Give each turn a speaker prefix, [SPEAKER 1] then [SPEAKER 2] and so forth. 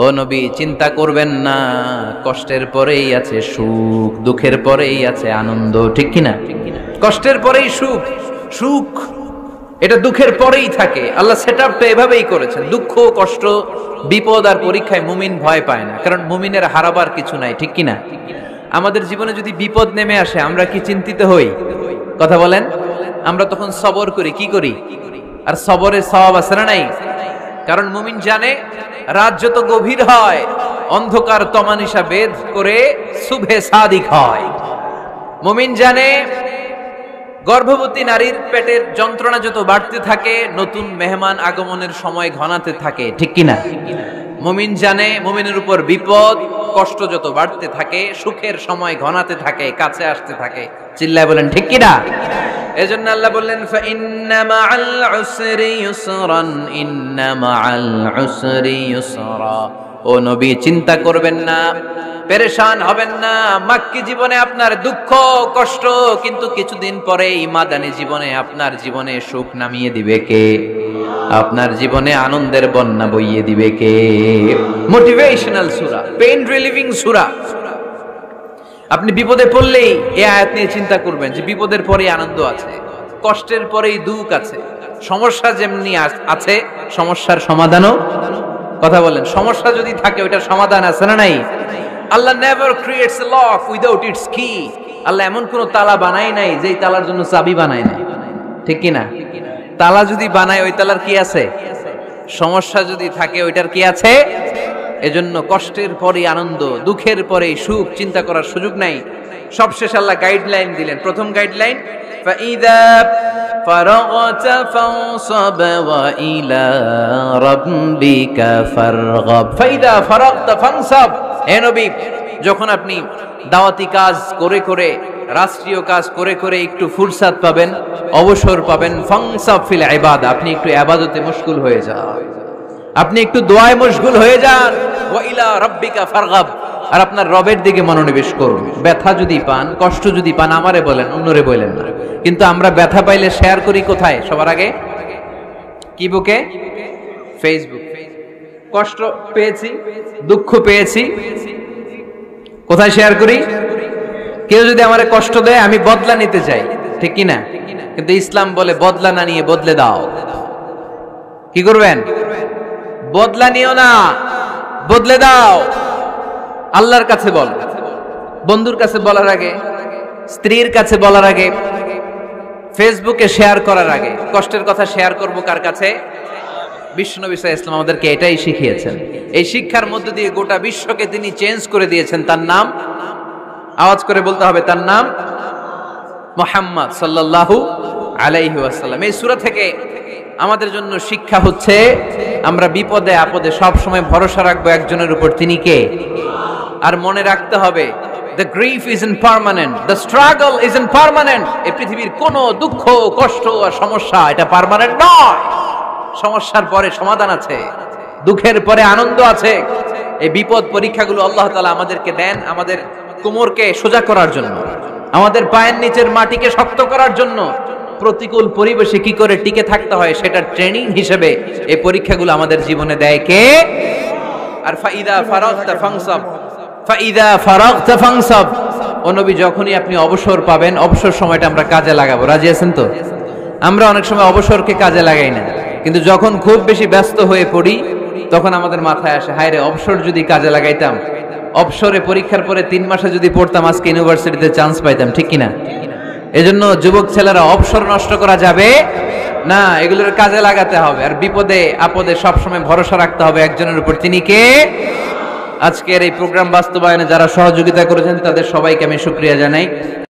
[SPEAKER 1] ও নবী, চিন্তা করবেন না, কষ্টের পরেই আছে সুখ, দুঃখের পরেই আছে আনন্দ, ঠিক কিনা? কষ্টের পরেই সুখ, সুখ এটা দুঃখের পরেই থাকে। আল্লাহ সেটআপটা এভাবেই করেছেন। দুঃখ, কষ্ট, বিপদ আর পরীক্ষায় মুমিন ভয় পায় না, কারণ মুমিনের হারাবার কিছু নাই, ঠিক কিনা? আমাদের জীবনে যদি বিপদ নেমে আসে আমরা কি চিন্তিত হই? কথা বলেন। আমরা তখন সবর করি, কি করি? আর সবরের সওয়াব আছে না নাই? কারণ মুমিন জানে রাত যত গভীর হয় অন্ধকার তমানিসা বেদ করে সুবহে সাদিক হয়। মুমিন জানে গর্ভবতী নারীর পেটের যন্ত্রণা যত বাড়তে থাকে নতুন মেহমান আগমনের সময় ঘনাতে থাকে, ঠিক কিনা? মুমিন জানে মুমিনের উপর বিপদ কষ্ট যত বাড়তে থাকে সুখের সময় ঘনাতে থাকে, কাছে আসতে থাকে। চিল্লায় বলেন ঠিক কিনা? এজন্য আল্লাহ বললেন ফাইন্না মাআল উসরি ইউসরান, ইন্না মাআল উসরি ইউসরা। ও নবী, চিন্তা করবেন না, পেরেশান হবেন না। মাক্কি জীবনে আপনার দুঃখ কষ্ট, কিন্তু কিছুদিন পরেই মাদানী জীবনে আপনার জীবনে সুখ নামিয়ে দিবে কে? আপনার জীবনে আনন্দের বন্যা বইয়ে দিবে কে? মোটিভেশনাল সূরা, পেইন রিলিভিং সূরা। আপনি বিপদে পড়লেই এই আয়াত নিয়ে চিন্তা করবেন যে বিপদের পরেই আনন্দ আছে, কষ্টের পরেই দুঃখ আছে। সমস্যা যেমনি আছে সমস্যার সমাধানও, কথা বলেন, সমস্যা যদি থাকে ওইটার সমাধান আছে না নাই? Allah never creates a lock without its key. Allah এমন কোন তালা বানায় নাই যেই তালার জন্য চাবি বানায় নাই, ঠিক কি না? তালা যদি বানায় ওই তালার কি আছে? সমস্যা যদি থাকে ওইটার কি আছে? এজন্য কষ্টের পরে আনন্দ, দুঃখের পরে সুখ, চিন্তা করার সুযোগ নাই। সবশেষ আল্লাহ গাইডলাইন দিলেন। প্রথম গাইডলাইন ফাইদা ফারাগতা ফানসাব ওয়া ইলা রাব্বিকা ফারগাব। ফাইদা ফারাগতা ফানসাব। হে নবী, যখন আপনি দাওয়াতি কাজ করে করে, রাষ্ট্রীয় কাজ করে করে একটু ফুরসাত পাবেন, অবসর পাবেন, ফানসাব ফিল ইবাদা, আপনি একটু ইবাদতে মশগুল হয়ে যান, আপনি একটু দোয়ায় মশগুল হয়ে যান। ওয়া ইলা রাব্বিকা ফারগাব, আর আপনার রবের দিকে মনোনিবেশ করুন। ব্যথা যদি পান, কষ্ট যদি পান, আমারে বলেন, অন্যরে বলেন না। কিন্তু আমরা ব্যথা পাইলে শেয়ার করি কোথায়? সবার আগে কি বুকে? ফেসবুক। কষ্ট পেয়েছি, দুঃখ পেয়েছি, কোথায় শেয়ার করি? কেউ যদি আমারে কষ্ট দেয় আমি বদলা নিতে চাই, ঠিক কি না? কিন্তু ইসলাম বলে বদলা না নিয়ে বদলে দাও। কি করবেন? বদলা নিও না, বদলে দাও। আল্লাহর কাছে বল, বন্ধুর কাছে বলার আগে, স্ত্রীর কাছে বলার আগে, ফেসবুকে শেয়ার করার আগে কষ্টের কথা শেয়ার করব কার কাছে? বিশ্বনবী সাল্লাল্লাহু আলাইহি ওয়াসাল্লাম আমাদেরকে এটাই শিখিয়েছেন। এই শিক্ষার মধ্য দিয়ে গোটা বিশ্বকে তিনি চেঞ্জ করে দিয়েছেন। তার নাম আওয়াজ করে বলতে হবে, তার নাম মুহাম্মদ সাল্লাল্লাহু আলাইহি ওয়াসাল্লাম। এই সূরা থেকে আমাদের জন্য শিক্ষা হচ্ছে আমরা বিপদে আপদে সব সময় ভরসা রাখবো একজনের উপর, তিনি কে? আর মনে রাখতে হবে the grief isn't permanent, the struggle isn't permanent. এই পৃথিবীর কোনো দুঃখ কষ্ট আর সমস্যা এটা পার্মানেন্ট নয়। সমস্যার পরে সমাধান আছে, দুঃখের পরে আনন্দ আছে। এই বিপদ পরীক্ষাগুলো আল্লাহ তাআলা আমাদেরকে দেন আমাদের কোমরকে সোজা করার জন্য, আমাদের পায়ের নিচের মাটিকে শক্ত করার জন্য। প্রতিকূল পরিবেশে কি করে টিকে থাকতে হয় সেটা ট্রেনিং হিসেবে এই পরীক্ষাগুলো আমাদের জীবনে দেয় কে? আর ফাইদা ফারাগতা ফানসাব, ফাইদা ফারাগতা ফানসাব। ও নবী, যখনই আপনি অবসর পাবেন, অবসর সময়টা আমরা কাজে লাগাবো। রাজি আছেন তো? আমরা অনেক সময় অবসরকে কাজে লাগাই না, কিন্তু যখন খুব বেশি ব্যস্ত হয়ে পড়ি তখন আমাদের মাথায় আসে, হায় রে, অবসর যদি কাজে লাগাইতাম, অবসরে পরীক্ষার পরে 3 মাসে যদি পড়তাম আজকে ইউনিভার্সিটিতে চান্স পাইতাম, ঠিক কিনা? এজন্য যুবক ছেলেরা অবসর নষ্ট করা যাবে না, এগুলোর কাজে লাগাতে হবে। আর বিপদে আপদে সবসময় ভরসা রাখতে হবে একজনের উপর, তিনি কে? আজকের এই প্রোগ্রাম বাস্তবায়নে যারা সহযোগিতা করেছেন তাদের সবাইকে আমি শুকরিয়া জানাই।